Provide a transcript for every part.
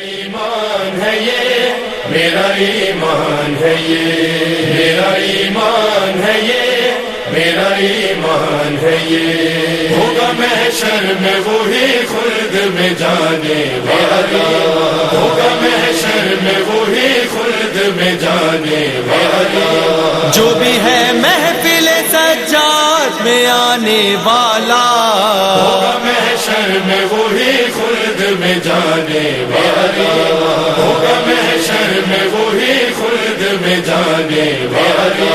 ایمان ہے یہ میرا ایمان ہے یہ میرا ایمان ہے یہ میرا ایمان ہے یہ ہوگا محشر میں وہی خلد میں جانے والا ہوگا محشر میں وہی خلد میں جانے والا جو بھی ہے محفل سجاد میں آنے والا ہوگا محشر میں وہی خلد میں جانے والا ہوگا محشر میں وہی خلد میں جانے والا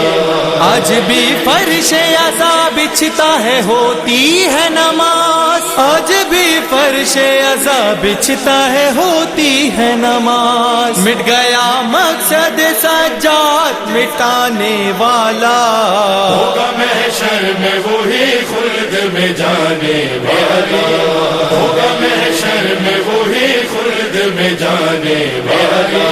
آج بھی فرش عزا بچھتا ہے ہوتی ہے نماز آج بھی فرش عزا بچھتا ہے ہوتی ہے نماز مٹ گیا مقصد سجاد مٹانے والا ہوگا محشر میں وہی خلد میں جانے والا ہوگا محشر میں وہی خلد میں جانے والا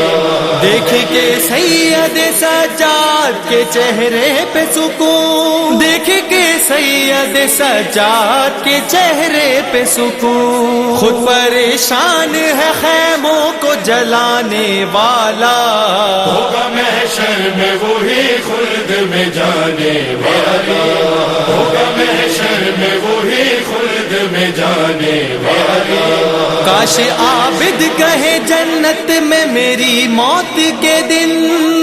دیکھ کے سید سجاد کے چہرے پہ سکون دیکھ کے سید سجاد کے چہرے پہ سکون خود پریشان ہے خیموں کو جلانے والا ہوگا محشر میں وہی خلد میں جانے والا ہوگا محشر میں وہی خلد میں جانے والا کاش عابد کہے جنت میں میری موت کے دن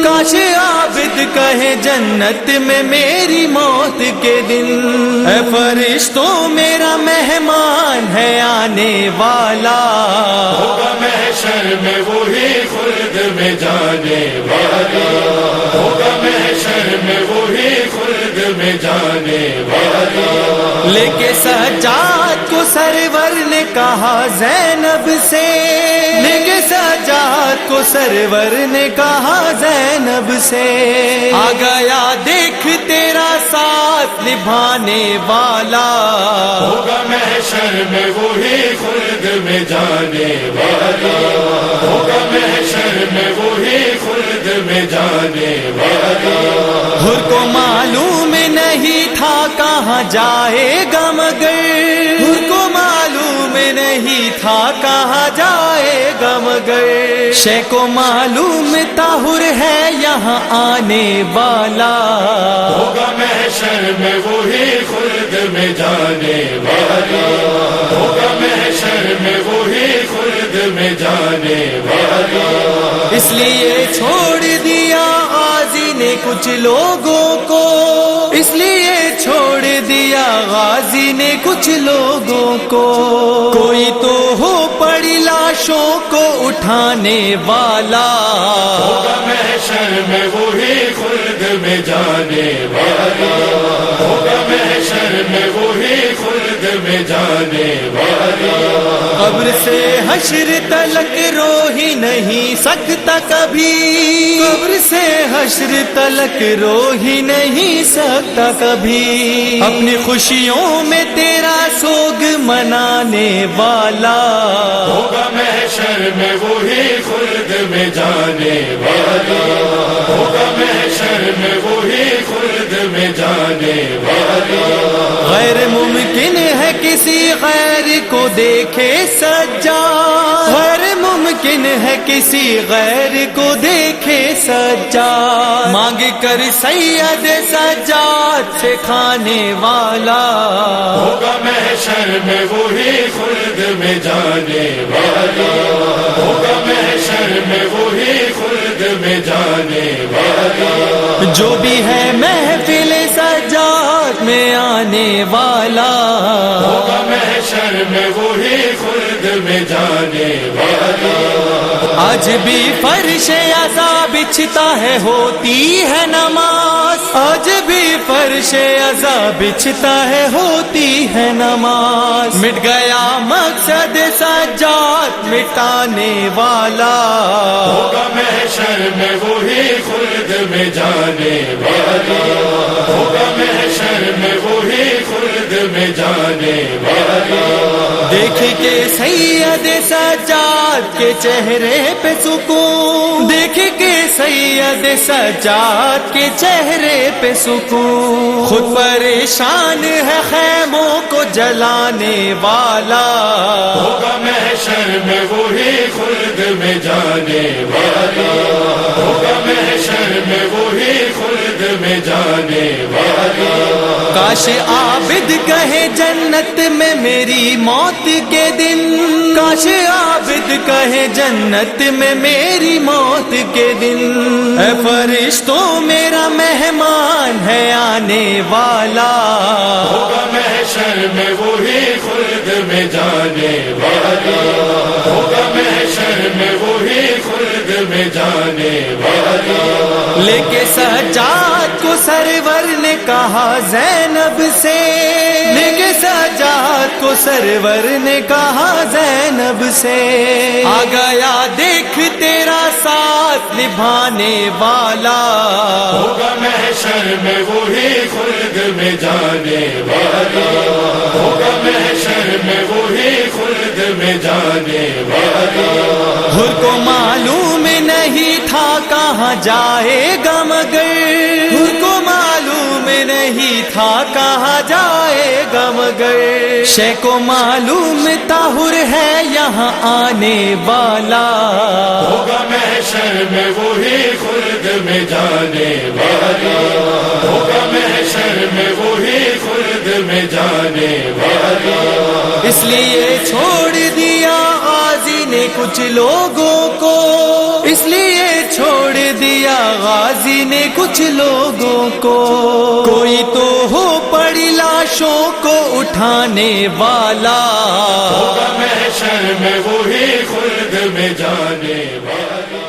کاش عابد کہے جنت میں میری موت کے دن اے فرشتوں میرا مہمان ہے آنے والا ہوگا محشر میں وہی خلد میں جانے والا ہوگا محشر میں وہی خلد میں جانے والا لے کے سجاد کو سرور نے کہا زینب سے لے کے سجاد کو سرور نے کہا زینب سے آ گیا دیکھ تیرا ساتھ نبھانے والا ہوگا محشر میں وہی خلد میں جانے والا ہوگا محشر میں وہی خلد میں جانے والا حر کو معلوم نہیں تھا کہاں جائے گا مگر حر کو معلوم نہیں تھا کہاں جائے گا مگر شے کو معلوم تھا حر ہے یہاں آنے والا ہوگا محشر میں وہی خلد میں جانے والا ہوگا محشر میں وہی خلد میں جانے والا اس لیے چھوڑ دیا غازی نے کچھ لوگوں کو اس لیے چھوڑ دیا غازی نے کچھ لوگوں کو کوئی تو ہو پڑی لاشوں کو اٹھانے والا ہوگا محشر میں وہی خلد میں جانے والا ہوگا محشر میں وہی خلد میں جانے والا قبر سے حشر تلک رو ہی نہیں سکتا کبھی قبر سے حشر تلک رو ہی نہیں سکتا کبھی اپنی خوشیوں میں تیرا سوگ منانے والا ہوگا محشر میں وہی خلد میں جانے والا ہوگا محشر میں وہی خلد میں جانے والا غیر ممکن ہے کسی غیر کو دیکھے سجاد غیر ممکن ہے کسی غیر کو دیکھے سجاد مانگ کر سید سجاد سے کھانے والا ہوگا محشر میں وہی خلد میں جانے والا ہوگا محشر میں وہی خلد میں جانے والا جو بھی ہے محفل سجاد میں آنے والا ہوگا محشر میں وہی خلد میں جانے والا آج بھی فرش عزا بچھتا ہے ہوتی ہے نماز آج بھی فرش عزا بچھتا ہے ہوتی ہے نماز مٹ گیا مقصد سجاد مٹانے والا ہوگا محشر میں وہی خلد میں جانے والا ہوگا محشر میں وہی خلد میں جانے والا دیکھ کے سید سجاد کے چہرے پہ سکون دیکھ کے سید سجاد کے چہرے پہ سکون خود پریشان ہے خیموں کو جلانے والا ہوگا محشر میں وہی خلد میں جانے والا، ہوگا محشر میں وہی خلد میں جانے والا۔ کاش عابد کہے جنت میں میری موت کے دن، کاش عابد کہے جنت میں میری موت کے دن، اے فرشتوں میرا مہمان ہے آنے والا، ہوگا محشر میں وہی خلد میں جانے والا، ہوگا محشر میں وہی خلد میں جانے والا۔ لے کے سجاد کو سرور نے کہا زینب سے، لے کے سجاد کو سرور نے کہا زینب سے، آ گیا دیکھ تیرا ساتھ نبھانے والا، ہوگا محشر میں وہی خلد میں جانے والا، ہوگا محشر میں وہی خلد میں جانے والا۔ حر کو معلوم نہیں تھا کہاں جائے گا مگر، حر کو معلوم نہیں تھا کہاں جائے گا مگر، شے کو معلوم تھا حر ہے یہاں آنے والا، ہوگا محشر میں وہی خلد میں جانے والا، ہوگا محشر میں وہی خلد میں جانے والا۔ اس لیے چھوڑ دیا غازی نے کچھ لوگوں کو، اس لیے چھوڑ دیا غازی نے کچھ لوگوں کو، کوئی تو ہو پڑی لاشوں کو اٹھانے والا، ہوگا محشر میں وہی خلد میں جانے والا۔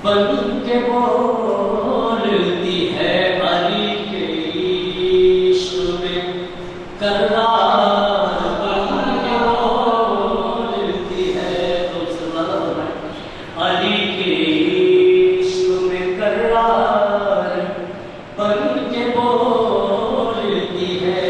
بن کے بولتی ہے علی کے عشق میں کرار، بن کے بولتی ہے علی کے عشق میں کرار، بن کے بولتی ہے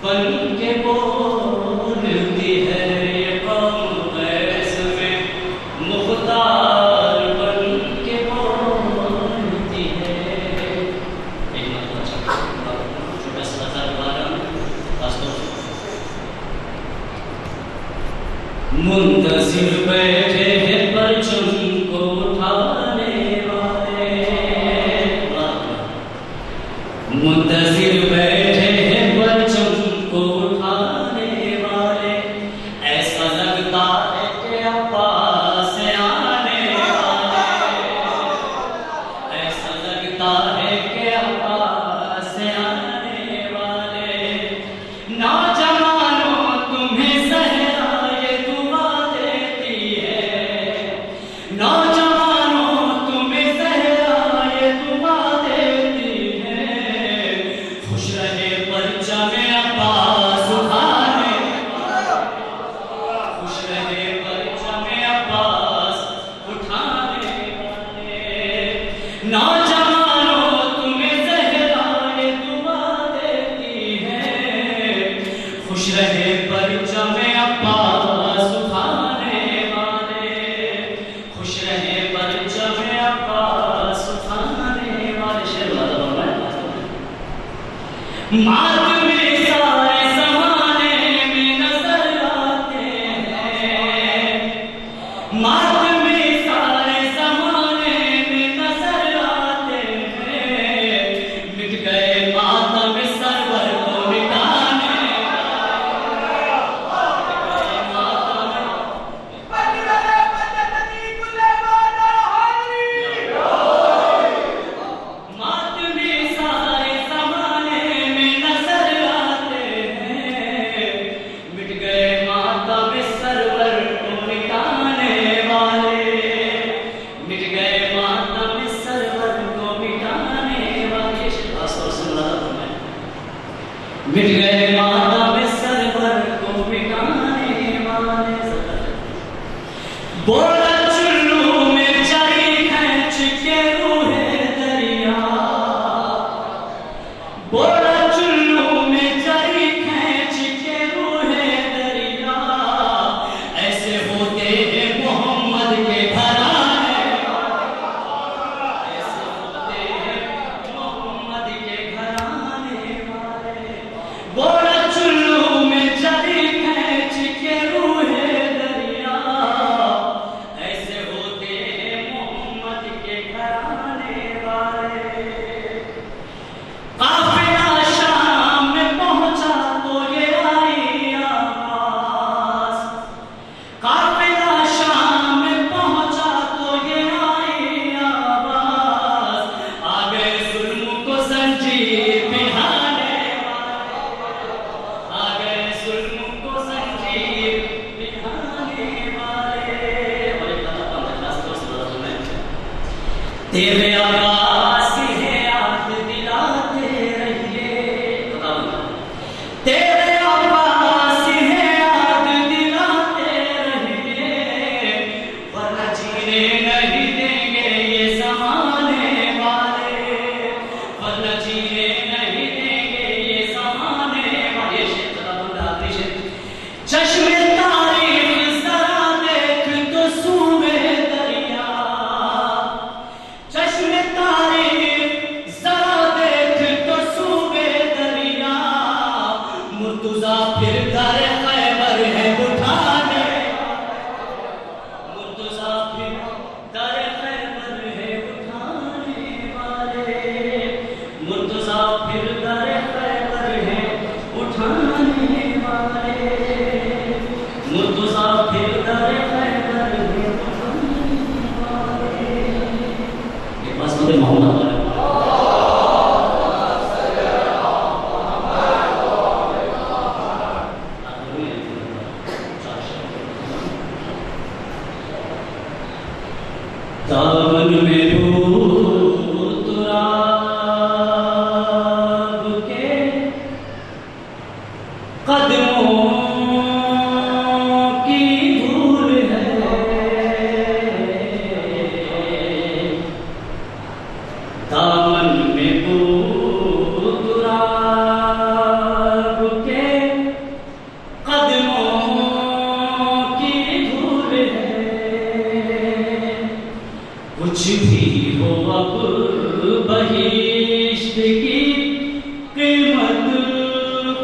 بن کے بولتی ہے یہ قوم غیث میں مختار، بن کے بولتی ہے۔ ایک مرتبہ چھوٹا سا نظر دوبارہ خاص طور سے منتظر بیٹھے ہیں پرچم کو اٹھانے والے، منتظر بیٹھے ہیں پرچم کو اٹھانے والے، ایسا لگتا ہے کہ عباس آنے والے، ایسا لگتا ہے کہ عباس آنے والے، نوجوانوں تمہیں صحرا یہ دعا دیتی ہے، نوجوانوں تمہیں صحرا یہ دعا دیتی ہے، خوش رہے پرچم عباس اٹھانے، خوش رہے پرچم عباس اٹھانے والے، نوجوانوں تمہیں زہرا یہ دعا دیتی ہے، خوش رہے پرچم عباس اٹھانے والے، خوش رہے پرچم عباس اٹھانے والے۔ شعر والا ماتم سارے زمانے میں نظر آتے ہیں، ماتم سارے زمانے میں نظر آتے ہیں، مٹ گئے ماتم سرور کو مٹانے، ماتم سارے زمانے میں نظر آتے ہیں، مٹ گئے ماتم سرور کو مٹانے والے، مٹ گئے ماتم سرور کو مٹانے والے، خاص طور سے مٹ گئے ماتم سرور کو مٹانے والے۔ بولا چلو میں چاری کھینچ کے روح دریا، بولا چلو میں چاری کھینچ کے روح دریا، ایسے ہوتے ہیں محمد کے گھرانے، ایسے ہوتے ہیں محمد کے گھرانے والے، بولا چلو میں چاری کھینچ کے روح دریا، ایسے ہوتے ہیں محمد کے گھرانے والے۔ قافلہ شام میں پہنچا تو یہ آئی آواز، قافلہ شام میں پہنچا تو یہ آئی آواز، آ گئے ظلم کو زنجیر پہنانے والے، آ گئے ظلم کو زنجیر پہنانے والے۔ اور ایک خاص طور سے تیرے عباس ہے یاد دلاتے رہیے، تیرے عباس ہے یاد دلاتے رہیے، ورنہ جینے نہیں دیں گے یہ زمانے والے، ورنہ جینے نہیں دیں گے یہ زمانے والے۔ چشم تاریخ ذرا دیکھ تو سوئے دریا، چشم تاریخ قدموں کی دھول ہے دامن میں تراب کے قدموں کی دھول ہے کچھ بھی ہو اب بہشت کی قیمت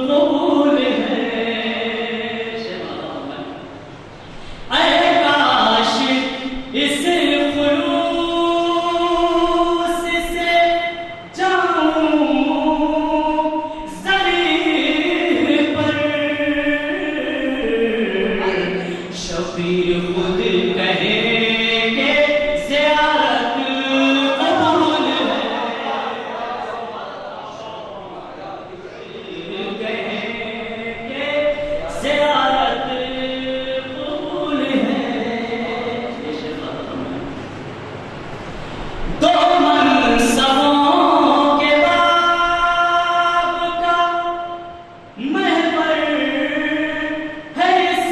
قبول ہے اے کاش اس خلوص سے جاؤں ضریر پر شفیع خود کہے کہ زیارت قبول ہے کہے کہ زیارت قبول ہے دو منصبوں کے باب کا محور ہے اس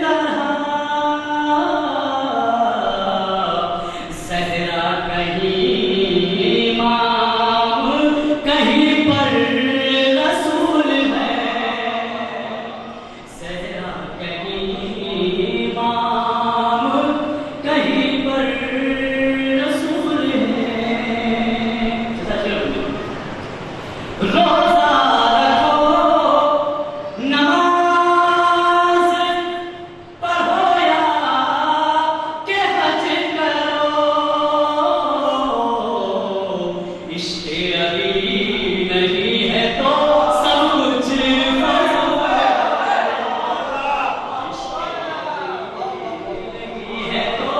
طرح زہرا کہیں امام کہیں پر رسول ہے زہرا کہیں امام کہیں پر رسول ہے روزہ رکھو نماز پڑھو یا کہ حج کرو عشق علی نہیں ہے تو سب کچھ فضول ہے عشق علی نہیں ہے تو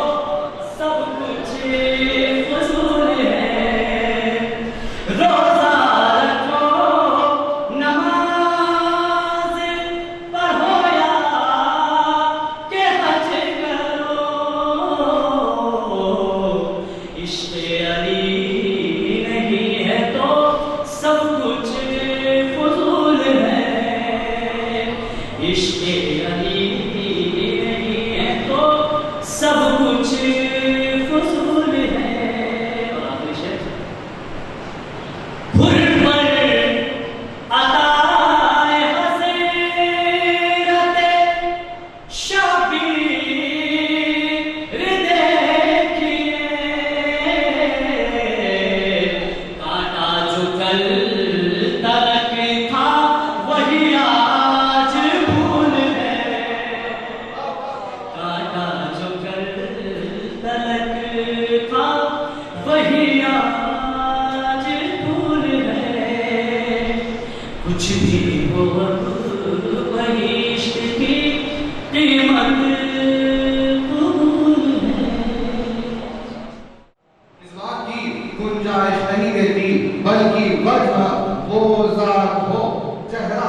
سب کچھ فضول ہے روزہ رکھو نماز پڑھو یا کہ حج کرو عشق علی نہیں ہے تو سب کچھ فضول ہے عشق علی نہیں ہے تو سب کچھ فضول ہے اور آخری شعر پھر پر عطائے حضرت شبیر دیکھیے کانٹا جو کل تلک تھا وہی آج پھول ہے کانٹا جو کل تلک تھا وہی آج پھول ہے کچھ بھی ہو بہشت کی قیمت قبول ہے اس بات کی گنجائش نہیں دیتی بلکہ وجہ وہ ذات ہو چہرہ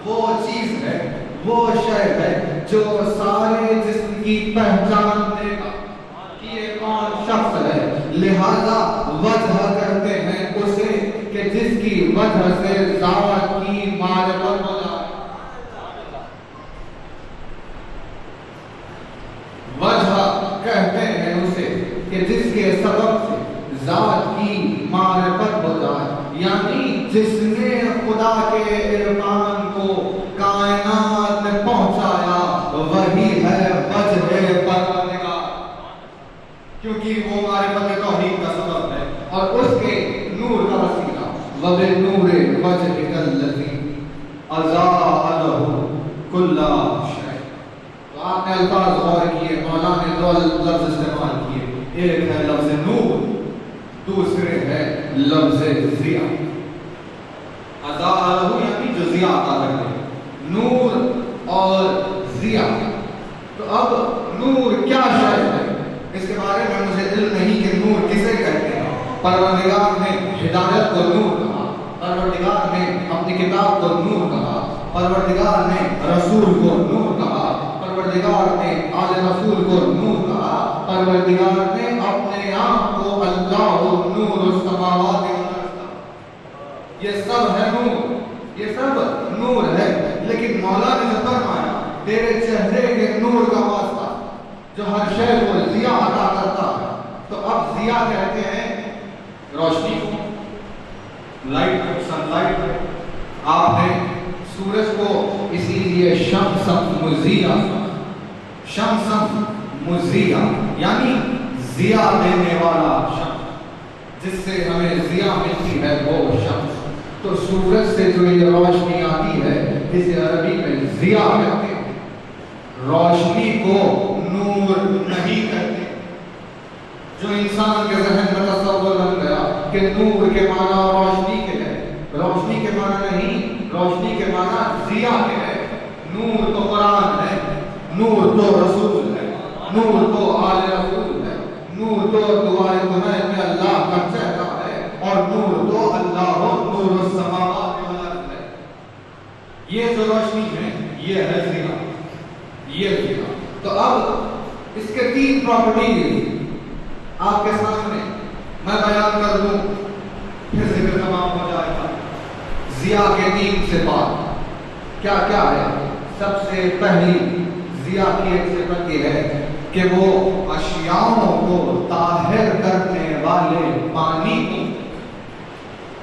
وہ چیز ہے وہ شے ہے جو سارے جسم کی پہچان دے گا کہ یہ کون شخص ہے لہذا وجہ کہتے ہیں اسے کہ جس کی وجہ سے ذات کی معرفت ہو جائے وجہ کہتے ہیں اسے کہ جس کے سبب سے ذات کی معرفت ہو جائے یعنی جس نے خدا کے عرفان کو کائنات میں پہنچایا وہی ہے وجہ پروردگار کیونکہ وہ معرفت توحید کا سبب ہے اور اس کے نور کا وسیلہ وبالنور وجهك الذي اضاء له كل شيء تو آپ نے الفاظ غور کیے مولانا نے دو لفظ استعمال کیے ایک ہے لفظ نور دوسرے ہے لفظ ضیاء اضاء له یعنی جو ضیاء عطا کرتے ہیں نور اور ضیاء تو اب نور کیا شے ہے اس کے بارے میں مجھے علم نہیں کہ نور کسے کہتے ہیں پروردگار نے ہدایت کو نور کہا پروردگار نے اپنی کتاب کو نور کہا پروردگار نے رسول کو نور کہا پروردگار نے آل رسول کو نور کہا پروردگار نے اپنے آپ کو اللہ نور السماوات والارض یہ سب ہے نور یہ سب نور ہے، لیکن مولا نے جو فرمایا تیرے چہرے کے نور کا واسطہ جو ہر شے کو ضیاء عطا کرتا ہے، تو اب ضیاء کہتے ہیں روشنی کو، لائٹ، سن لائٹ۔ آپ نے سورج کو اسی لیے شمسن مضیاء، شمسن مضیاء یعنی ضیاء دینے والا شمس، جس سے ہمیں ضیاء ملتی ہے وہ شمس۔ تو سورج سے جو یہ روشنی آتی ہے اسے عربی میں ضیاء کہتے ہیں، روشنی کو نور نہیں کہتے۔ جو انسان کے ذہن میں تصور بن گیا کہ نور کے معنی روشنی کے ہے، روشنی کے معنی نہیں، روشنی کے معنی ضیاء کے ہے۔ نور تو قرآن ہے، نور تو رسول ہے، نور تو آل رسول ہے، نور تو دعائے گناہ میں اللہ کا چہرہ ہے، اور نور تو اللہ ہو، نور السماوات والارض ہے۔ یہ جو روشنی ہے یہ ہے ضیاء، یہ ضیاء۔ تو اب اس کے تین پراپرٹیز آپ کے سامنے میں بیان کر دوں، پھر ذکر تمام ہو جائے گا۔ ضیاء کے تین صفات کیا کیا ہے؟ سب سے پہلی ضیاء کی ایک صفت یہ ہے کہ وہ اشیاءوں کو طاہر کرنے والے پانی کو،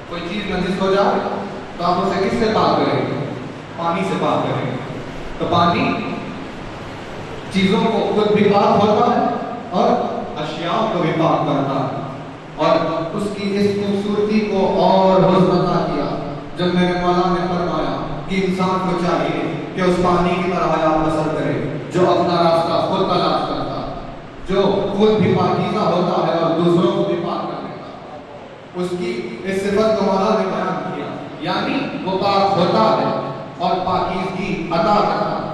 کوئی چیز نجس ہو جائے تو آپ اسے کس سے پاک کریں گے؟ پانی سے پاک کریں گے۔ تو پانی چیزوں کو خود بھی پاک ہوتا ہے اور اشیاء کو بھی پاک کرتا ہے۔ اور اس کی اس خوبصورتی کو اور حسن کیا جب میرے مولا نے فرمایا کہ انسان کو چاہیے کہ اس پانی کی طرح حیات بسر کرے جو اپنا راستہ خود تلاش کرتا ہے، جو خود بھی پاکیزہ ہوتا ہے اور دوسروں کو بھی پاک کر دیتا ہے۔ اس کی اس صفت کو مولا نے بیان کیا، یعنی وہ پاک ہوتا ہے اور پاکیزگی عطا کرتا ہے۔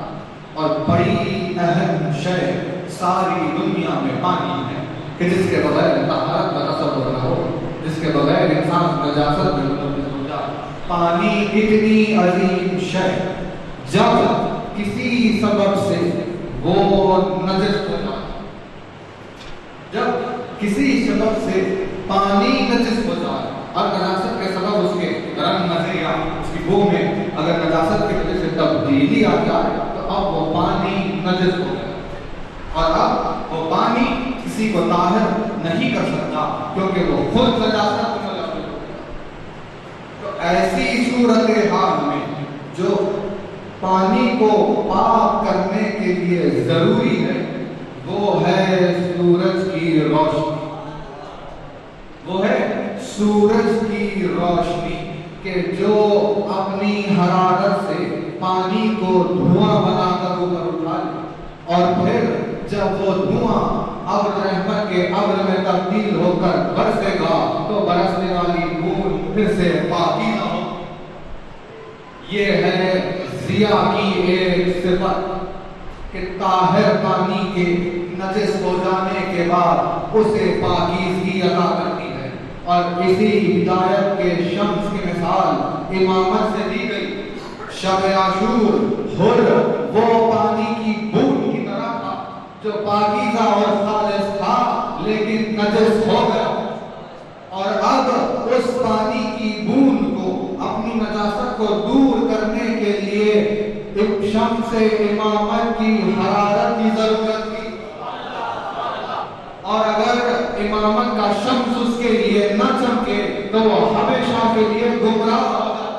اور بڑی اہم شے ساری دنیا میں پانی ہے کہ جس کے بغیر طہارت کا تصور نہ ہو، جس کے بغیر انسان نجاست میں ملوث ہو جائے۔ پانی اتنی عظیم شے، جب کسی سبب سے وہ نجس ہو جائے، جب کسی سبب سے پانی نجس ہو جائے اور نجاست کے سبب اس کے رنگ میں یا اس کی بو میں اگر نجاست کی وجہ سے تبدیلی آ جائے تو اب وہ پانی نجس ہو جائے، اور اب وہ پانی کسی کو طاہر نہیں کر سکتا کیونکہ وہ خود نجاست میں ملوث ہو گیا۔ تو ایسی صورتحال میں جو پانی کو پاک کرنے کے لیے ضروری ہے وہ ہے سورج کی روشنی، وہ ہے سورج کی روشنی کہ جو اپنی حرارت سے پانی کو دھواں بنا کر اوپر اٹھا لے، اور پھر جب وہ دھواں ابر رحمت کے ابر میں تبدیل ہو کر برسے گا تو برسنے والی بوند پھر سے پاکیزہ ہو۔ یہ ہے ضیاء کی ایک صفت کہ طاہر پانی کے نجس ہو جانے کے بعد اسے پاکیزگی عطا کرتی ہے۔ اور اسی ہدایت کے شمس کی مثال امامت سے دی گئی۔ شب عاشور ہر وہ پانی کی بوند کی طرح تھا جو پاکیزہ اور خالص تھا لیکن نجس ہو گیا، اور اب اس پانی کی بوند کو اپنی نجاست کو دور کرنے کے لیے ایک شمس امامت کی حرارت کی ضرورت تھی، اور اگر امامت کا شمس اس کے لیے نہ چمکے تو وہ ہمیشہ کے لیے گمراہ ہو جائے۔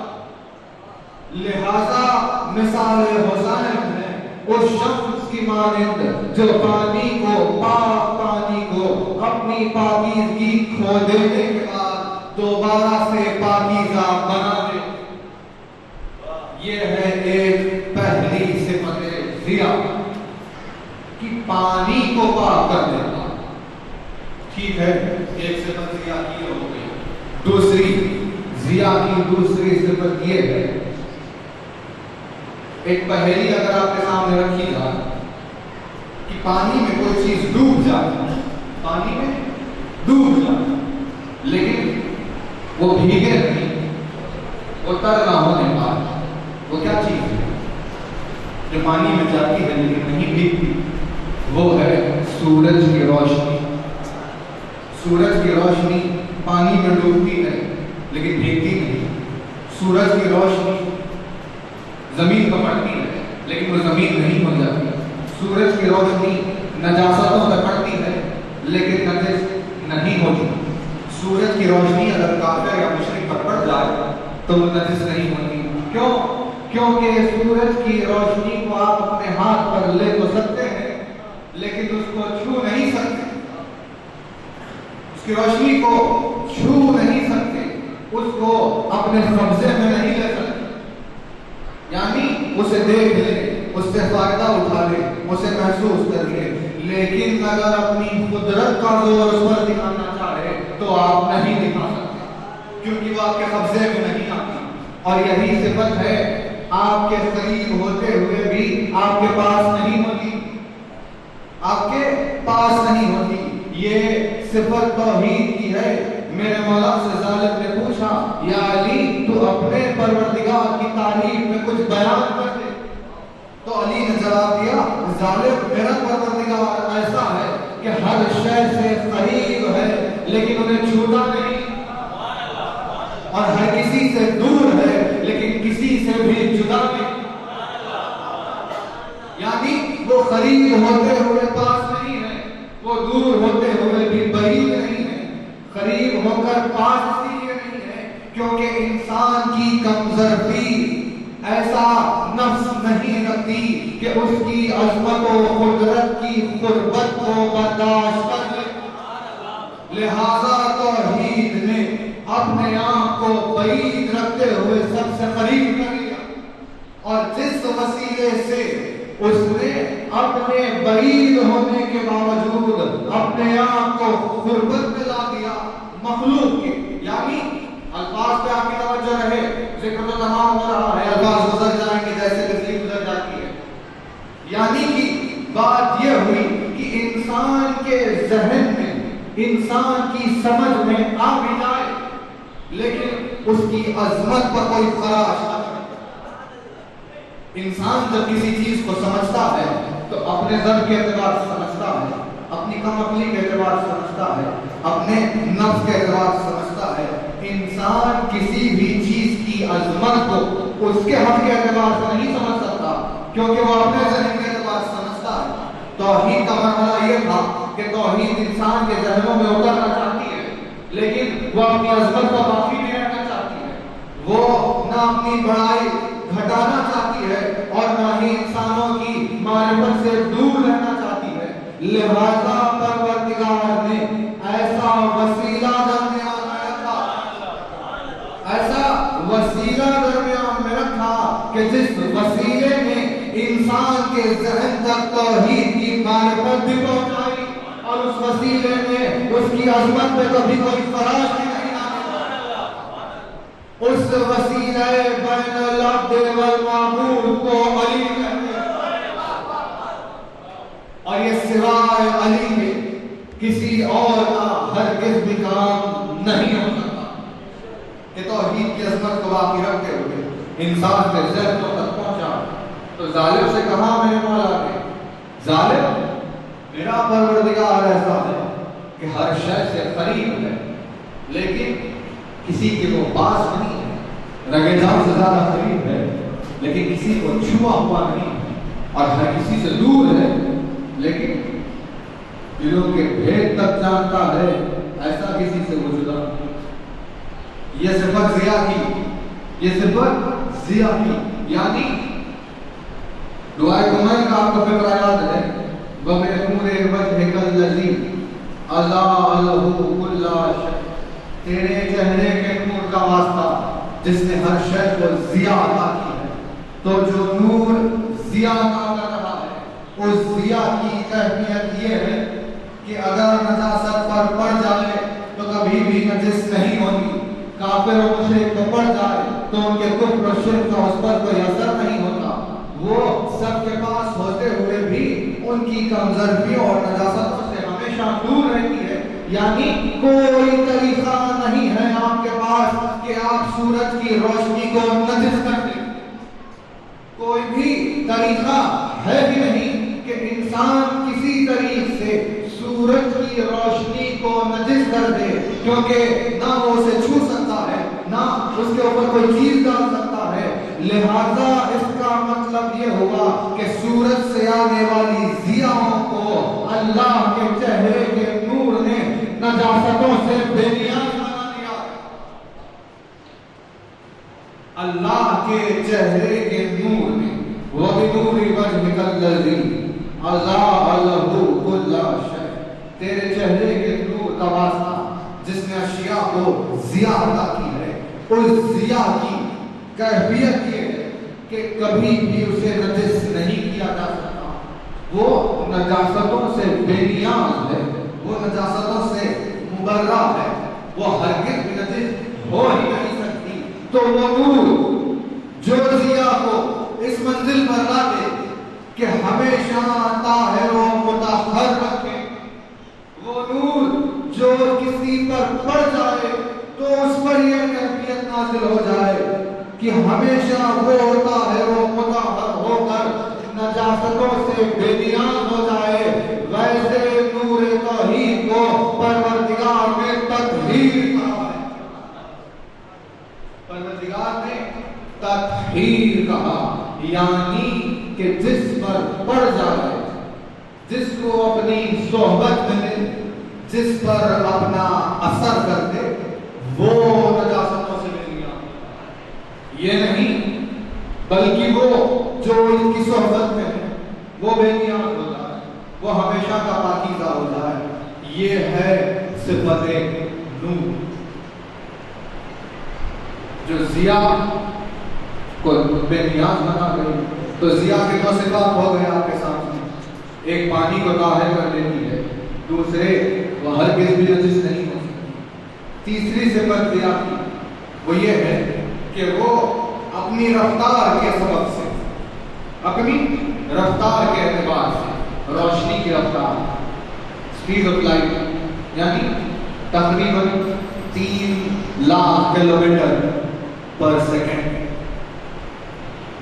لہذا مثال حسین ہے اس شمس کی مانند جو پانی کو، پاک پانی کو اپنی پاکیزگی کھو دینے کے بعد دوبارہ سے پاکیزہ بنا دے۔ یہ ہے ایک پہلی صفت ضیاء کہ پانی کو پاک کر دیتا۔ ٹھیک ہے، ایک صفت ضیاء کی ہو گئی۔ دوسری ضیاء کی دوسری صفت یہ ہے، ایک پہیلی اگر آپ کے سامنے رکھی جائے کہ پانی میں کوئی چیز ڈوب جائے، پانی میں ڈوب جائے لیکن وہ بھیگے نہیں، وہ تر نہ ہونے پائے، وہ کیا چیز ہے جو پانی میں جاتی ہے لیکن نہیں بھیگتی؟ وہ ہے سورج کی روشنی۔ سورج کی روشنی پانی میں ڈوبتی ہے لیکن بھیگتی نہیں۔ سورج کی روشنی زمین پر پڑتی ہے لیکن وہ زمین نہیں ہو جاتی. سورج کی روشنی نجاستوں پر پڑتی ہے لیکن نجس نہیں ہوتی. سورج کی روشنی اگر کافر یا مشرک پر پڑ جائے تو وہ نجس نہیں ہوتی. کیوں؟ کیونکہ سورج کی روشنی کو آپ اپنے ہاتھ پر لے تو سکتے ہیں لیکن اس کو چھو نہیں سکتے. اس کی روشنی کو چھو نہیں سکتے, اس کو اپنے قبضے میں نہیں لے سکتے. یعنی اسے دیکھ لے, اس سے فائدہ اٹھا لے, اسے محسوس کر لے, لیکن اگر اپنی قدرت کا زور اس پر دکھانا چاہے تو آپ نہیں دکھا سکتے کیونکہ وہ آپ کے قبضے میں نہیں آتی. اور یہی صفت ہے آپ کے قریب ہوتے ہوئے بھی آپ کے پاس نہیں ہوتی, آپ کے پاس نہیں ہوتی. یہ صفت توحید کی ہے. میرے مولا سے ظالم نے پوچھا, یا علی تو اپنے پروردگار کی تعریف میں کچھ بیان کر دے. تو علی نے جواب دیا, ظالم میرا پروردگار ایسا ہے کہ ہر شے سے قریب ہے لیکن انہیں چھوتا نہیں, اور ہر کسی سے دور ہے لیکن کسی سے بھی جدا نہیں. یعنی وہ قریب ہوتے ہوئے پاس نہیں ہے, وہ دور ہوتے ہوئے بھی بعید نہیں ہے. قریب ہو کر پاس اس لیے نہیں ہے کیونکہ انسان کی کمزوری ایسا نفس نہیں رکھتی کہ اس کی عظمت و قدرت کی قربت کو برداشت کر لے. لہذا توحید نے اپنے آپ کو بعید رکھتے ہوئے سب سے قریب کر لیا, اور جس وسیلے سے اس نے اپنے بعید ہونے کے باوجود اپنے آپ کو قربت میں لا دیا مخلوق کے. یعنی الفاظ پہ آپ کی توجہ رہے, ذکر تو تمام ہو رہا ہے, الفاظ گزر جائیں گے جیسے بجلی گزر جاتی ہے. یعنی کہ بات یہ ہوئی کہ انسان کے ذہن میں, انسان کی سمجھ میں آ بھی جائے لیکن اس کی عظمت پر کوئی خراش نہ کرے. انسان جب کسی چیز کو سمجھتا ہے تو اپنے ذر کے اعتبار سے سمجھتا ہے, اپنی کم عقلی کے اعتبار سے سمجھتا ہے, اپنے نفس کے اعتبار سے سمجھتا ہے. انسان کسی بھی چیز کی عظمت کو اس کے حق کے اعتبار سے نہیں سمجھ سکتا کیونکہ وہ اپنے ذہن کے اعتبار سے سمجھتا ہے. توحید کا مرحلہ یہ تھا کہ توحید انسان کے ذہنوں میں اترنا چاہتی ہے لیکن وہ اپنی عظمت کو باقی بھی رکھنا چاہتی ہے. وہ نہ اپنی بڑائی گھٹانا چاہتی ہے اور نہ ہی انسانوں کی معرفت سے دور رہنا چاہتی ہے. لہذا پروردگار نے ایسا وسیلہ درمیان میں رکھا, ایسا وسیلہ درمیان میں رکھا کہ جس وسیلے نے انسان کے ذہن تک توحید کی معرفت بھی پہنچائی اور اس وسیلے نے اس کی عظمت پہ کبھی کوئی فراش نہیں آیا. اس وسیلہ بین العبد والمعبود کو علی کہتے ہیں, اور یہ سوائے علی کے کسی اور کا ہرگز بھی کام نہیں ہو سکتا کہ توحید کی عظمت کو باقی رکھتے ہوئے انسان کے ذہنوں تک پہنچا. تو ظالم سے کہا میرے مولا نے, ظالم میرا پروردگار ایسا ہے کہ ہر شے سے قریب ہے لیکن کسی کے وہ پاس نہیں ہے, رگے جان سے زیادہ قریب ہے لیکن کسی کو چھوا ہوا نہیں ہے, اور ہر کسی سے دور ہے لیکن دلوں کے بھید تک جانتا ہے, ایسا کسی سے وہ جدا. یہ صفت ضیاء کی, یہ صفت ضیاء کی. یعنی دعائے کمائن کا آپ کو فکر یاد ہے, وَمِنْ وَجْهِكَ الَّذِي أَضَاءَ لَهُ كُلَّ شَيْءٍ, تیرے چہرے کے نور کا واسطہ جس نے ہر شے کو ضیاء عطا کی ہے. تو جو نور ضیاء عطا کر رہا ہے اس ضیاء کی اہمیت یہ ہے کہ اگر نجاست پر پڑ جائے تو کبھی بھی نجس نہیں ہوگی. کافر و مشرک پر پڑ جائے تو ان کے کفر و شرک کا اس پر کوئی اثر نہیں ہوتا. وہ سب کے پاس ہوتے ہوئے بھی ان کی کمزوریوں اور نجاستوں سے ہمیشہ دور رہتی ہے. یعنی کوئی طریقہ نہیں ہے آپ کے پاس کہ آپ سورج کی روشنی کو نجس کر دیں. کوئی بھی طریقہ ہے بھی نہیں کہ انسان کسی طریق سے سورج کی روشنی کو نجس کر دے, کیونکہ نہ وہ اسے چھو سکتا ہے نہ اس کے اوپر کوئی چیز ڈال سکتا ہے. لہذا اس کا کا مطلب یہ ہوا کہ سورج سے آنے والی ضیاؤں کو اللہ کے چہرے کے نور نے نجاستوں سے بے نیاز بنا دیا. اللہ کے چہرے کے نور نے وَبِنُورِ وَجْهِكَ الَّذِي أَضَاءَ لَهُ كُلَّ شَيْءٍ, تیرے چہرے کے نور کا واسطہ جس نے اشیاء کو ضیاء عطا کی ہے, اس ضیاء کی کیفیت یہ ہے کہ کبھی بھی اسے نجس نہیں کیا جا سکتا. وہ نجاستوں سے بے نیاز ہے, وہ نجاستوں سے مبرہ ہے, وہ ہرگز بھی نجس ہو ہی نہیں سکتی. تو وہ نور جو ضیاء کو اس منزل پر لا دے کہ ہمیشہ طاہر و مطہر رکھے, وہ نور جو کسی پر پڑ جائے تو اس پر یہ کیفیت نازل ہو جائے کہ ہمیشہ وہ طاہر و مطہر ہو کر نجاستوں سے بے نیاز ہو جائے, ویسے نور توحید کو پروردگار نے تطہیر کہا ہے. پروردگار نے تطہیر کہا, یعنی کہ جس پر پڑ جائے, جس کو اپنی صحبت ملے, جس پر اپنا اثر کر دے, وہ نجاستوں سے بے نیاز. یہ نہیں بلکہ وہ جو ان کی صحبت میں ہے وہ بے نیاز ہو جائے, وہ ہمیشہ کا پاکیزہ ہو جائے. یہ ہے صفت نور. جو ضیاء کو بے نیاز بنا گئی, تو ضیاء کے دو صفات ہو گئے آپ کے سامنے. ایک پانی کو طاہر کر دیتی ہے, دوسرے وہ ہرگز بھی نجس نہیں ہو سکتی. تیسری صفت ضیاء کی وہ یہ ہے کہ وہ اپنی رفتار کے سبب سے, اپنی رفتار کے اعتبار سے, روشنی کی رفتار, اسپیڈ آف لائٹ, یعنی تقریباً 3 لاکھ کلومیٹر پر سیکنڈ,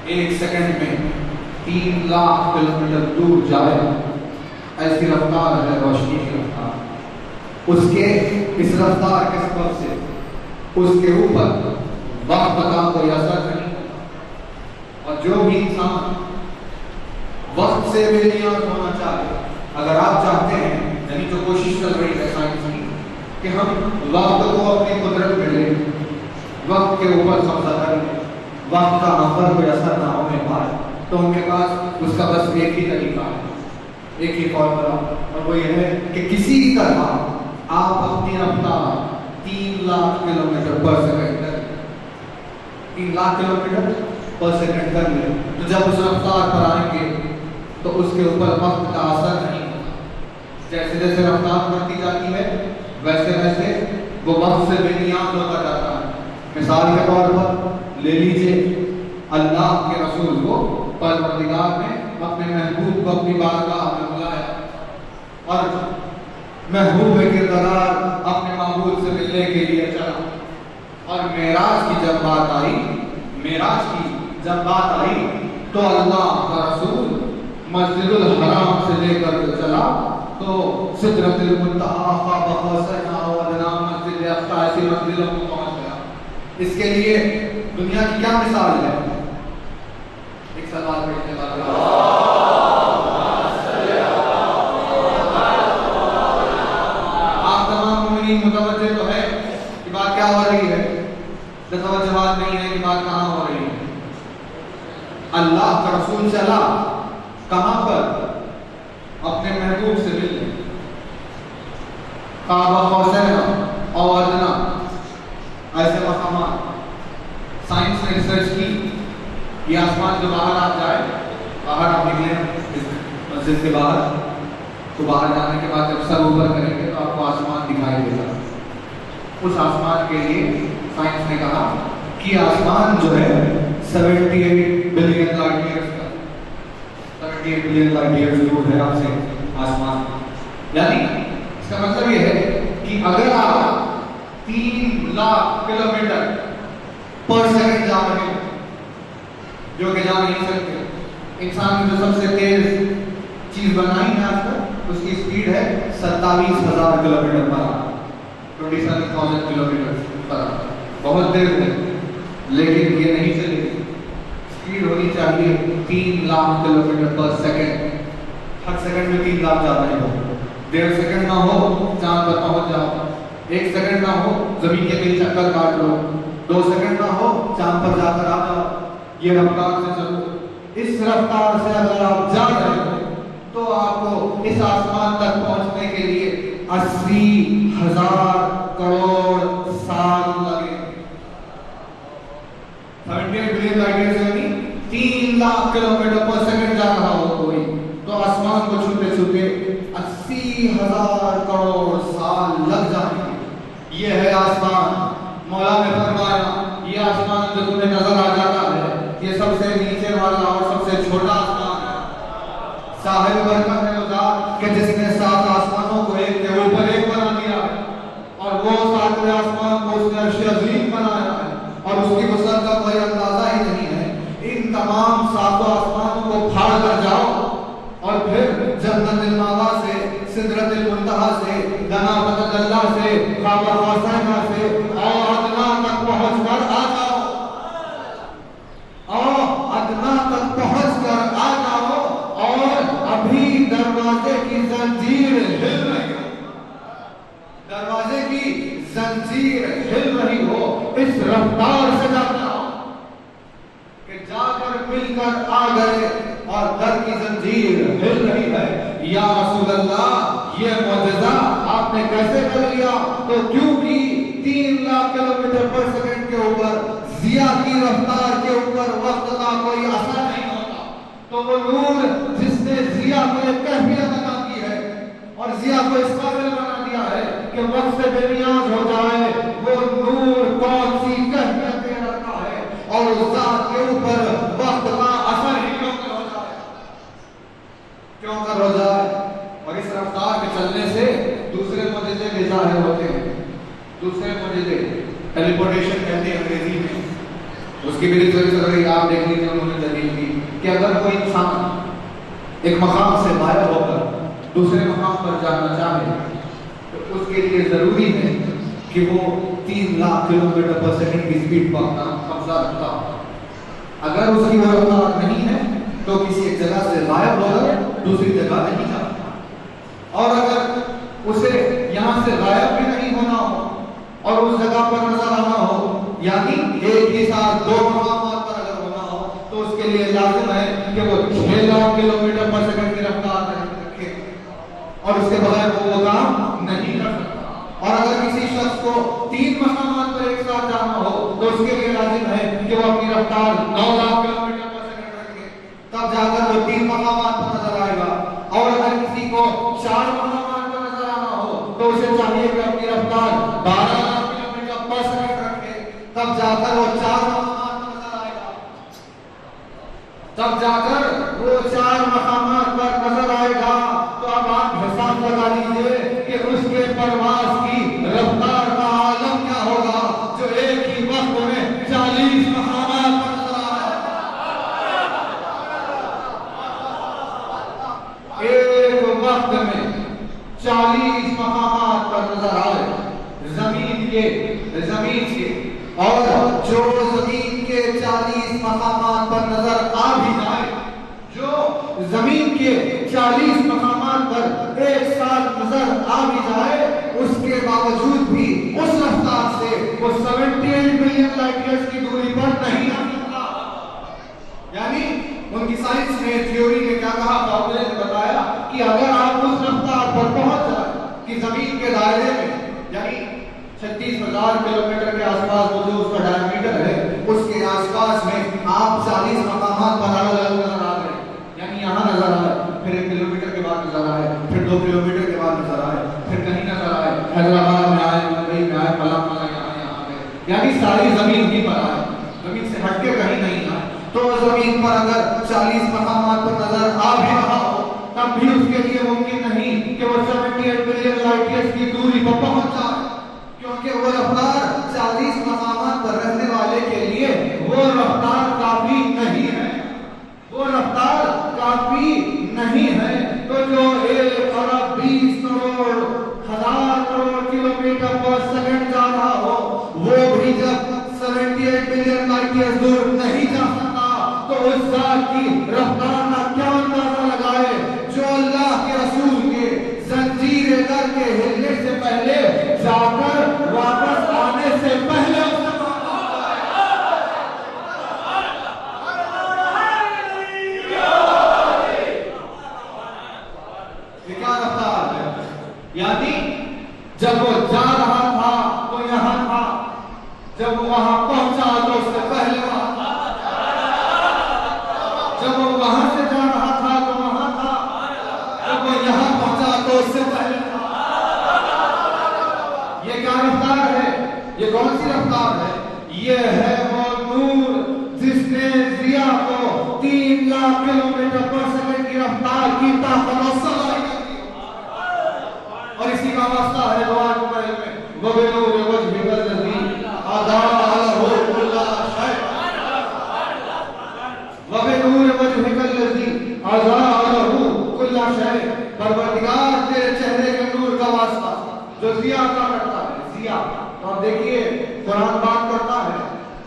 ایک سیکنڈ میں 3 لاکھ کلومیٹر دور جائے, ایسی رفتار ہے روشنی کی رفتار. اس کے اس رفتار کے سبب سے اس کے اوپر وقت کا کوئی اثر نہیں. اور جو بھی انسان وقت سے بے نیاز ہونا چاہے, اگر آپ چاہتے ہیں, یعنی جو کوشش کر رہی ہے سائنس کی کہ ہم وقت کو اپنی قدرت میں لیں, وقت کے اوپر قبضہ کریں, وقت کا ہم پر کوئی اثر نہ ہونے پائے, تو ان کے پاس اس کا بس ایک ہی طریقہ ہے, ایک ہی فارمولا, اور وہ یہ ہے کہ کسی طرح آپ اپنی رفتار 3 لاکھ کلومیٹر پر سیکنڈ کر لیں, 3 لاکھ کلومیٹر پر سیکنڈ کر لیں. تو جب اس رفتار پر آئیں گے تو اس کے اوپر وقت کا اثر نہیں ہوگا. جیسے جیسے رفتار بڑھتی جاتی ہے ویسے ویسے وہ وقت سے بے نیاز ہوتا جاتا ہے. مثال کے طور پر لے لیجئے, اللہ کے رسول کو پروردگار نے اپنے محبوب کو اپنی بارگاہ میں بلایا, اور محبوب کردگار اپنے معبود سے ملنے کے لیے چلا, اور معراج کی جب بات آئی تو اللہ کا رسول مسجد الحرام سے لے کر چلا تو سدرۃ المنتہا قاب قوسین او ادنی مسجد اقصی ایسی منزلوں کو پہنچ گیا. اس کے لیے دنیا کی کیا مثال ہے؟ ایک سوال پوچھنے والا, آپ تمام مومنین متوجہ تو ہے کہ بات کیا ہو رہی ہے, توجہات نہیں ہے کہ بات کہاں ہو رہی ہے. اللہ کا رسول چلا کہاں پر؟ اپنے محبوب سے ملنے. قاب قوسین او ادنی ایسے مقامات. سائنس نے ریسرچ کی, یہ آسمان جو باہر آپ جائیں, باہر آپ نکلیں مسجد کے باہر, تو باہر جانے کے بعد جب سر اوپر کریں گے تو آپ کو آسمان دکھائی دے گا. اس آسمان کے لیے سائنس نے کہا کہ آسمان جو ہے 78 بلین لائٹ ایئرز کا, 78 بلین لائٹ ایئرز دور ہے آپ سے آسمان. یعنی اس کا مطلب یہ ہے کہ اگر آپ 3 لاکھ کلومیٹر پر سیکنڈ جا رہے ہیں, جو کہ جا نہیں سکتے. انسان نے جو سب سے تیز چیز بنائی ہے آج تک, اس کی سپیڈ ہے 27,000 کلومیٹر پر آور, 27,000 کلومیٹر پر آور. بہت تیز ہے, لیکن یہ نہیں چلے گی. سپیڈ ہونی چاہیے 3 لاکھ کلومیٹر پر سیکنڈ. ہر سیکنڈ میں 3 لاکھ جانا ہی ہو. 1.5 سیکنڈ نہ ہو چاند پر پہنچ جاؤ. 1 سیکنڈ نہ ہو زمین کے کئی چکر کاٹ لو. 2 سیکنڈ نہ ہو چاند پر جا کر آ جاؤ. یہ رفتار سے چلو. اس رفتار سے اگر آپ جا رہے ہو تو آپ کو اس آسمان تک پہنچنے کے لیے 80,000 کروڑ سال لگے. 78 بلین لائٹ ایئرز یعنی 3 لاکھ کلومیٹر پر سیکنڈ جا رہا ہو کوئی تو آسمان کو چھوتے چھوتے 80,000 کروڑ سال لگ جائیں گے. یہ ہے آسمان. مولا نے فرمایا یہ آسمان جو تمہیں نظر آ جاتا ہے یہ سب سے نیچے والا اور سب سے چھوٹا آسمان ہے. صاحب برکت ہے وہ ذات کہ جس نے 7 آسمانوں کو ایک کے اوپر ایک بنا دیا ہے اور وہ 7ویں آسمان کو اس نے عرش عظیم بنایا ہے اور اس کی وسعت کا کوئی اندازہ ہی نہیں ہے. ان تمام 7 آسمانوں کو پھاڑ کر جاؤ اور پھر جنت الماوا سے سدرت المنتہا سے دنا فتح اللہ سے خواب حسینہ سے اور ادنا تک پہنچ کر آ جاؤ. اور ادنا تک پہنچ کر آ جاؤ اور ابھی دروازے کی زنجیر ہل رہی ہو. دروازے کی زنجیر ہل رہی ہو. اس رفتار سے جاتا ہو کہ جا کر مل کر آ گئے اور در کی زنجیر ہل رہی ہے. یا رسول اللہ یہ معجزہ آپ نے کیسے کر لیا؟ تو کیونکہ 3 لاکھ کلومیٹر پر سیکنڈ کے اوپر ضیاء کی رفتار کے اوپر وقت کا کوئی اثر نہیں ہوتا. تو وہ نور جس نے ضیاء کو ایک کیفیت عطا کی ہے اور ضیاء کو اس قابل بنا دیا ہے کہ وقت سے بے نیاز ہو جائے وہ نور کون سی کیفیت رکھتا ہے اور اس ذات کے اوپر وقت کا اثر ہی کیوں کر ہو جائے. اور اس رفتار کے چلنے سے دوسرے معجزے بھی ظاہر ہوتے ہیں. دوسرے معجزے ٹیلیپورٹیشن کہتے ہیں انگریزی میں. اس کی بھی ریسرچ چل رہی ہے. آپ دیکھ لیجیے انہوں نے دلیل کی کہ اگر کوئی انسان ایک مقام سے غائب ہو کر دوسرے مقام پر جانا چاہے تو اس کے لیے ضروری ہے کہ وہ 3 لاکھ کلومیٹر پر سیکنڈ کی سپیڈ پر اپنا قبضہ رکھتا ہو. اگر اس کی وہ رفتار نہیں ہے تو کسی ایک جگہ سے غائب ہو کر دوسری جگہ نہیں جا. اور اگر اسے یہاں سے غائب بھی نہیں ہونا ہو اور اس جگہ پر نظر آنا ہو یعنی ایک ہی ساتھ 2 مقامات پر اگر ہونا ہو تو اس کے لیے لازم ہے کہ وہ 6 لاکھ کلومیٹر پر سیکنڈ کی رفتار رکھے اور اس کے بغیر وہ کام نہیں کر سکتا. اور اگر کسی شخص کو 3 مقامات پر ایک ساتھ جانا ہو تو اس کے لیے لازم ہے کہ وہ اپنی رفتار 9 لاکھ کلومیٹر پر سیکنڈ رکھے. تب جا کر وہ 3 مقامات پر نظر آئے گا. اور اگر کسی کو 4 مقامات پر نظر آنا ہو تو اسے چاہیے کہ اپنی رفتار 12 لاکھ کلومیٹر پر سیکنڈ رکھے. تب جا کر وہ 4 مقامات پر نظر آئے گا. تب جا کر وہ 4 مقامات پر نظر آئے گا. تو اب آپ حساب لگا لیجئے کہ اس کے پرواز کی رفتار کا عالم کیا ہوگا جو ایک ہی وقت میں 40 مقامات پر نظر آ رہا ہے. ایک وقت میں 40 مقامات پر نظر آئے زمین کے اور جو زمین کے 40 مقامات پر نظر آ بھی جائے جو زمین کے 40 مقامات پر ایک ساتھ نظر آ بھی جائے اس کے باوجود بھی اس رفتار سے وہ 78 ملین لائٹ ایئرز کی دوری پر نہیں آ سکتا. یعنی ان کی سائنس نے تھیوری نے کیا کہا فارمولے نے بتایا کہ اگر آپ اس رفتار پر پہنچ جائیں کہ زمین کے دائرے میں یعنی 36,000 کلومیٹر کے آس پاس وہ جو اس کا ڈائر میٹر ہے اس کے آس پاس میں آپ 40 مقامات پر الگ الگ نظر آ رہے ہیں. یعنی یہاں نظر آئے پھر 1 کلومیٹر کے بعد نظر آئے پھر 2 کلومیٹر کے بعد نظر آئے پھر کہیں نظر آئے حیدرآباد میں آئے ممبئی میں آئے پلا یہاں آئے. یعنی ساری زمین ہی پر آئے زمین سے ہٹ کے کہیں نہیں آئے. تو زمین پر اگر 40 مقامات پر نظر آ بھی رہا ہو تب بھی اس کے لیے ممکن نہیں کہ وہ 78 ملین لائٹ ایئرز کی دوری پر پہنچ جائے کیونکہ وہ رفتار 40 مقامات پر رہنے والے کے لیے وہ رفتار کافی نہیں ہے. وہ رفتار کافی نہیں ہے. تو جو 1 ارب 20 crore 1000 crore kilometre per second جا رہا ہو وہ بھی جب 78 ملین لائٹ ایئرز دور نہیں جا سکتا تو اس ذات کی رفتار کا کیا اندازہ لگائے جو اللہ کے رسول کے زنجیر در کے ہلنے سے پہلے جا کر واپس آنے سے پہلے کیا رفتار ہے؟ یعنی جب وہ جا رہا تھا تو یہاں تھا، جب وہ وہاں پہنچا تو اس سے پہلے وہاں تھا، جب وہ وہاں سے جا رہا تھا تو وہاں تھا، جب وہ یہاں پہنچا تو اس سے پہلے تھا۔ یہ کیا رفتار ہے؟ یہ کون سی رفتار ہے؟ یہ ہے وہ نور جس نے ضیا کو 3 لاکھ کلومیٹر پر سیکنڈ کی رفتار کی طاقت اور صلاحیت دی۔ اور اسی کا واسطہ ہے دعا کے پہلے میں وَبِنُورِ وَجْهِكَ الَّذِي أَضَاءَ كُلَّ شَيْءٍ وَبِنُورِ وَجْهِكَ الَّذِي أَضَاءَ كُلَّ شَيْءٍ پروردگار تیرے چہرے کے نور کا واسطہ جو ضیا کا کرتا ہے، ضیا۔ تو آپ دیکھیے قرآن بات کرتا ہے،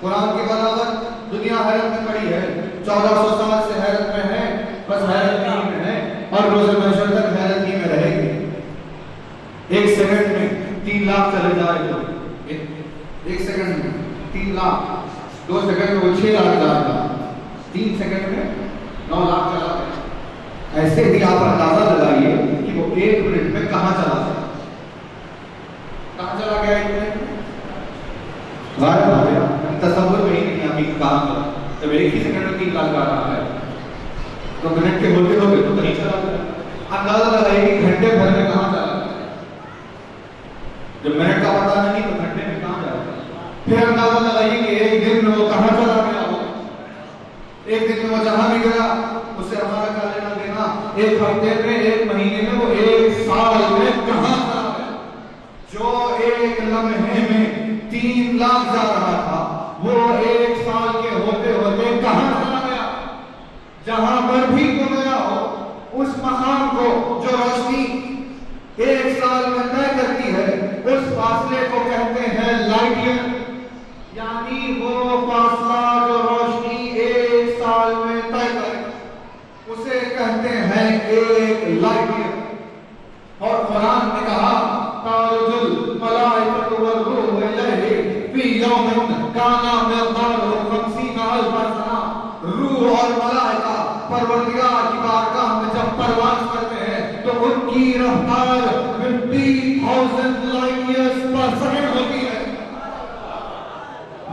قرآن کی بلاغت دنیا حیرت میں کھڑی ہے، 1400 سال سے حیرت میں ہے، بس حیرت نہیں میں ہے اور روز محشر تک حیرت ہی میں رہے گی۔ 1 سیکنڈ میں 3 لاکھ چلے جائے گا، 1 سیکنڈ میں 3 لاکھ، 2 سیکنڈ میں وہ 6 لاکھ جائے گا، 3 سیکنڈ میں 9 لاکھ چلا گیا۔ ایسے بھی آپ اندازہ لگائیے کہ وہ 1 منٹ میں کہاں چلا گیا، کہاں چلا گیا 1 منٹ میں؟ غائب ہو گیا، تصور میں ہی نہیں آتی کہاں گیا۔ جب 1 ہی سیکنڈ میں 3 لاکھ آ رہا ہے تو منٹ کے ہوتے ہوتے تو کہیں چلا گیا۔ اندازہ لگائیے کہ گھنٹے بھر میں کہاں چلا گیا، جب منٹ کا پتہ نہیں تو گھنٹے میں کہاں جائے گا۔ پھر اندازہ لگائیے کہ 1 دن میں وہ کہاں چلا گیا ہو، 1 دن میں وہ جہاں بھی گیا اس سے ہمارا کیا لینا دینا، 1 ہفتے میں 1 مہینے میں وہ 1 سال میں کہاں چلا گیا۔ جو 1 لمحے میں 3 لاکھ جا رہا تھا وہ 1 سال کے ہوتے ہوتے کہاں چلا گیا۔ جہاں پر بھی وہ گیا ہو اس مقام کو جو روشنی 1 سال میں طے کرتی ہے اس فاصلے کو کہتے ہیں لائٹ ایئر، یعنی وہ فاصلہ جو روشنی 1 سال میں طے کرے اسے کہتے ہیں 1 لائٹ ایئر۔ اور قرآن نے کہا تعرج الملائکۃ والروح الیہ فی یوم کان مقدارہ 50,000 سنہ۔ روح اور ملائکہ پروردگار کی بارگاہ میں جب پرواز کرتے ہیں تو ان کی رفتار 50,000 لائٹ ایئرز پر سیکنڈ ہوتی ہے،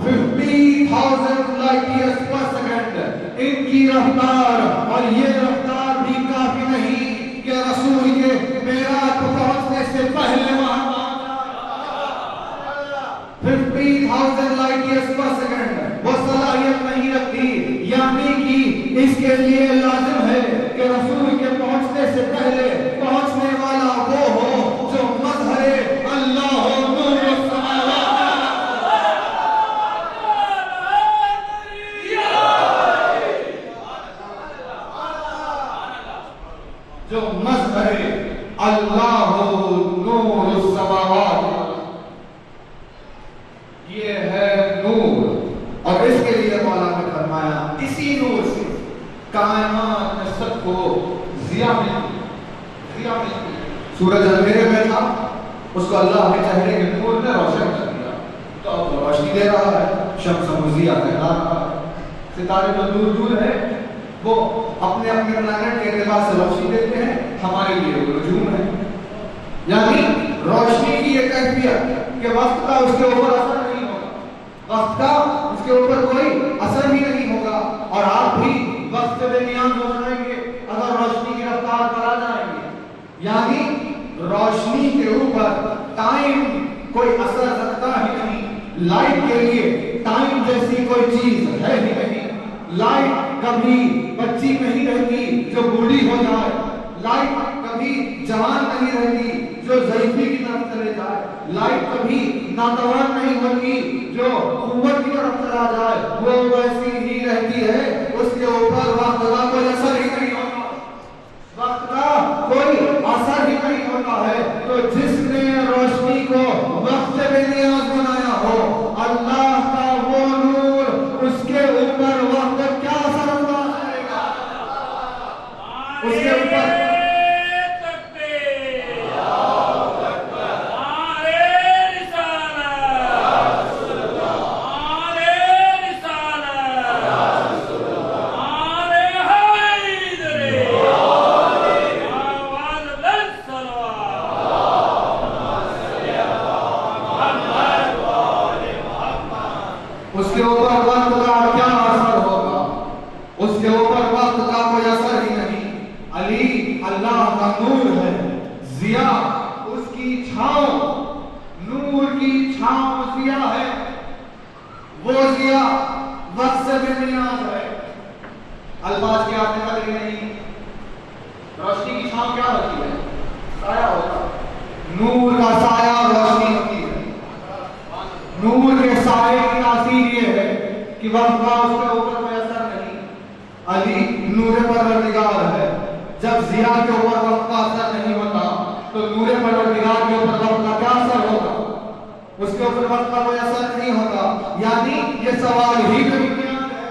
50,000 light years per second in کی رفتار۔ اور یہ رفتار بھی کافی نہیں کہ رسول کے معراج کو پہنچنے سے پہلے وہاں 50,000 لائٹ ایئرز پر سیکنڈ وہ صلاحیت نہیں رکھتی، یعنی کہ اس کے لیے لازم ہے کہ رسول کے پہنچنے سے پہلے پہنچنے والا وہ ہو جو مظہر اللہ ہو، نور السماوات، جو مظہر اللہ ہو، نور السماوات۔ یہ ہے نور، اور اس کے لیے مولا نے فرمایا اسی نور سے کائنات میں سب کو ضیا ملتی۔ سورج اندھیرے میں تھا، اس کو اللہ کے چہرے کے نور نے روشن کر دیا تو اب وہ روشنی دے رہا ہے، شمس مضیاء کہلا رہا ہے۔ ستارے جو دور دور ہے وہ اپنے اپنے پلانٹ کے اعتبار سے روشنی دیتے ہیں، ہمارے لیے وہ نجوم ہے۔ یعنی روشنی کی یہ کیفیت کہ وقت کا اس کے اوپر اثر نہیں ہوگا، وقت کا اس کے اوپر کوئی اثر ہی نہیں ہوگا، اور آپ بھی وقت سے بے نیاز ہو جائیں گے اگر روشنی کی رفتار پر آ جائیں گے۔ یعنی روشنی کے اوپر ٹائم کوئی اثر رکھتا ہی نہیں۔ لائٹ کے لیے ٹائم جیسی کوئی چیز ہے ہی نہیں۔ لائٹ کبھی بچی نہیں رہتی جو بوڑھی ہو جائے، لائٹ کبھی جوان نہیں رہتی جو ضعیفی کی طرف چلے جائے، لائٹ کبھی ناتوان نہیں ہوتی جو قوت کی طرف چلا جائے، وہ ویسی ہی رہتی ہے۔ اس کے اوپر وقت کا کوئی اثر ہی نہیں ہوتا، وقت کا کوئی اثر ہی نہیں ہوتا ہے۔ تو جس نے روشنی کو وقت سے بے نیاز بنایا ہو، اللہ کا وہ نور اس کے اوپر وقت کیا اثر ہوتا ہے؟ اس کے اوپر وقت کا کوئی اثر ہی نہیں. علی اللہ کا نور ہے, ضیا اس کی چھاؤں, نور کی چھاؤں ضیا ہے. وہ ضیا وقت سے بے نیاز ہے. الفاظ کی آپ نے قدر نہیں. روشنی کی چھاؤں کیا ہوتی ہے؟ سایہ ہوتا ہے. نور کا سایہ روشنی ہوتی ہے. نور کے سائے کی تاثیر یہ ہے کہ وقت کا اس کے اوپر کوئی اثر نہیں. علی نور پروردگار ہے. جب ضیا کے اوپر وقت کا اثر نہیں ہوتا تو نور پروردگار کے اوپر وقت کا کیا اثر ہوگا؟ اس کے اوپر وقت کا کوئی اثر نہیں ہوتا. یعنی یہ سوال ہی بے بنیاد ہے.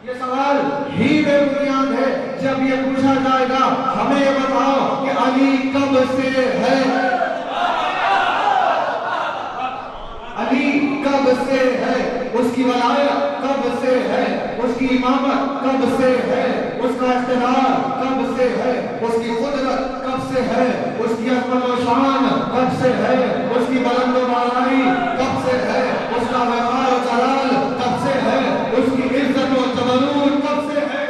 یہ سوال ہی بے بنیاد ہے. جب یہ پوچھا جائے گا ہمیں یہ بتاؤ کہ علی کب سے ہے, علی کب سے ہے, اس کی ولایت کب سے ہے, اس کی امامت کب سے ہے, اس کا اقتدار کب سے ہے, اس کی قدرت کب سے ہے, اس کی عظمت و شان کب سے ہے, اس کی بلند و بالائی کب سے ہے, اس کا وقار و جلال کب سے ہے, اس کی عزت و جبروت کب سے ہے.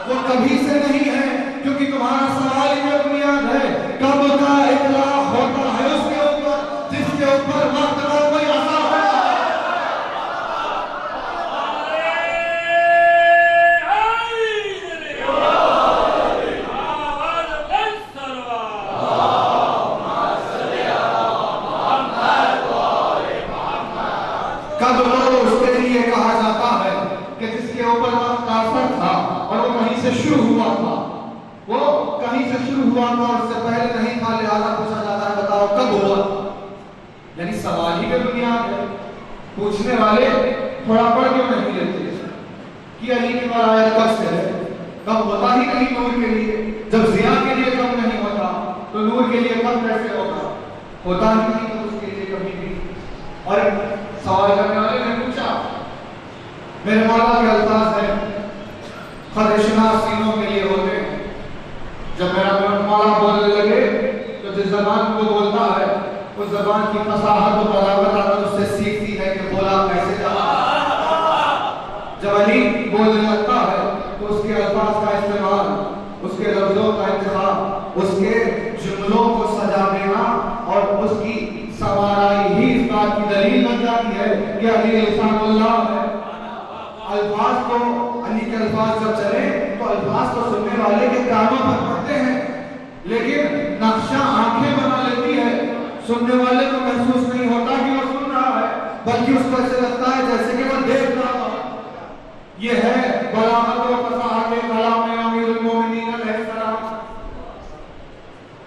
وہ کبھی سے نہیں ہے, کیونکہ تمہارا سوال ہی بے بنیاد ہے. کب کا اطلاق ہوتا ہے اس کے اوپر جس کے اوپر وقت کا کوئی اثر ہوتا ہے. کب تو اس کے لیے کہا جاتا ہے کہ جس کے اوپر وقت کا اثر تھا اور وہ کہیں سے شروع ہوا تھا, وہ کہیں سے شروع ہوا تھا اور اس سے پہلے نہیں تھا, لہذا پوچھا جاتا ہے بتاؤ کب ہوا. یعنی سوال ہی بے بنیاد ہے. پوچھنے والے تھوڑا پڑھ کیوں نہیں لیتے کہ علی کی ولایت کب سے ہے؟ کب ہوتا ہی نہیں نور کے لیے. جب ضیا کے لیے کب نہیں ہوتا تو نور کے لیے کب کیسے ہوگا؟ ہوتا ہی نہیں تو اس کے لیے کبھی بھی. اور سوال کرنے والے نے پوچھا, میرے مولا کے الفاظ ہیں خدشناس سینوں کے لیے ہوتے ہیں. جب میرا مولا بولنے لگے تو جس زبان کو بولتا ہے اس زبان کی فصاحت و بلاغت آدم اس سے سیکھتی ہے کہ بولا کیسے جاتا ہے. جب علی بولنے لگتا ہے تو اس کے الفاظ کا استعمال, اس کے لفظوں کا انتخاب, اس کے جملوں کو سجا دینا اور اس کی سوارائی ہی اس بات کی دلیل بن جاتی ہے کہ علی لسان اللہ ہے. الفاظ کو, علی کے الفاظ جب چلے تو الفاظ کو سننے والے کے کانوں پر پڑتے ہیں, لیکن نقشہ آنکھیں بنا لیتی ہے. سننے والے کو محسوس نہیں ہوتا کہ وہ سن رہا ہے, بلکہ اس کو ایسے لگتا ہے جیسے کہ وہ دیکھ رہا ہو. یہ ہے بلاغت و فصاحت کلام امیر المومنین علیہ السلام.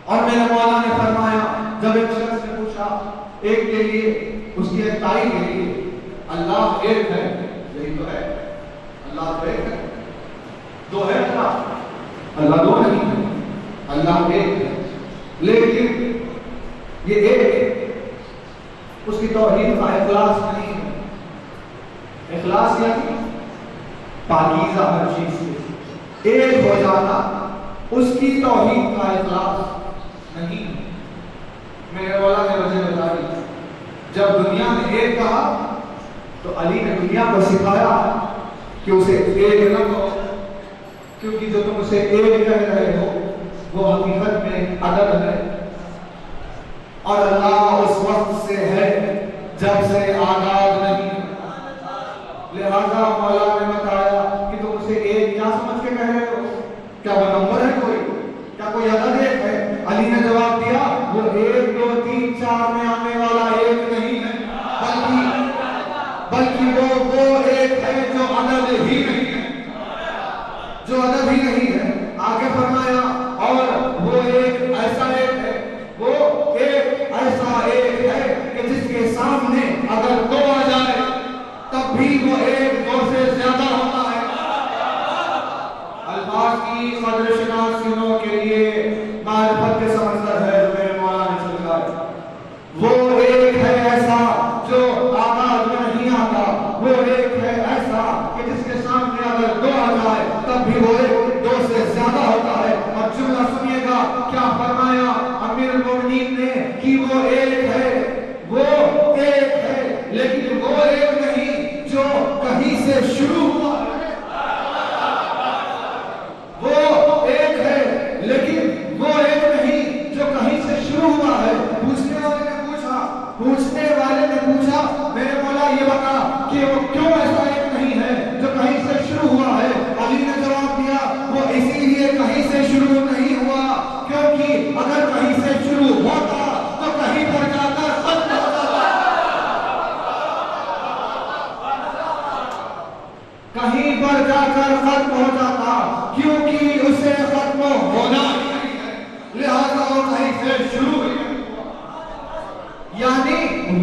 اور میرے مولا نے فرمایا, جب ایک شخص نے پوچھا ایک کے لیے, اس کی ایک تائی کے لیے, اللہ ایک ہے, یہی تو ہے, اللہ تو ایک ہے, دو ہے اللہ, اللہ دو نہیں ہے, اللہ ایک ہے. لیکن یہ ایک, اس کی توحید کا اخلاص نہیں ہے. اخلاص یعنی پاکیزہ ہر چیز سے ایک ہو جانا, اس کی توحید کا اخلاص نہیں. میرے مولا نے وجہ بتائی, جب دنیا نے ایک کہا تو علی نے دنیا کو سکھایا کہ اسے ایک نہ کہو, کیونکہ جو تم اسے ایک کہہ رہے ہو وہ حقیقت میں عدد ہے. اور اللہ اس وقت سے ہے جب سے آغاز نہیں. لہذا مولا نے بتایا کہ تم اسے ایک کیا سمجھ کے کہہ رہے ہو؟ کیا وہ نمبر ہے کوئی؟ کیا کوئی عدد ایک ہے؟ علی نے جواب دیا وہ 1 2 3 4 میں آنے والا ایک نہیں ہے, بلکہ وہ ایک ہے جو عدد ہی نہیں ہے, جو عدد ہی نہیں ہے. آگے فرمایا اور وہ ایک ایسا ایک ہے, وہ ایک ایسا ایک ہے کہ جس کے سامنے اگر دو آ جائے تب بھی وہ ایک دو سے زیادہ ہوتا ہے. الفاظ کی قدر شناسیوں کے لیے معرفت کے سمندر ہے جو میرے مولا نے چھلکائے. وہ ایک ہے ایسا جو آغاز میں نہیں آتا, وہ ایک ہے ایسا کہ جس کے سامنے اگر دو آ جائے تب بھی وہ ایک دو سے زیادہ ہوتا ہے. اور جملہ سنیے گا کیا فرمایا امیر المومنین نے کہ وہ ایک ہے, وہ ایک ہے, لیکن وہ ایک نہیں جو کہیں سے شروع ہوا ہے.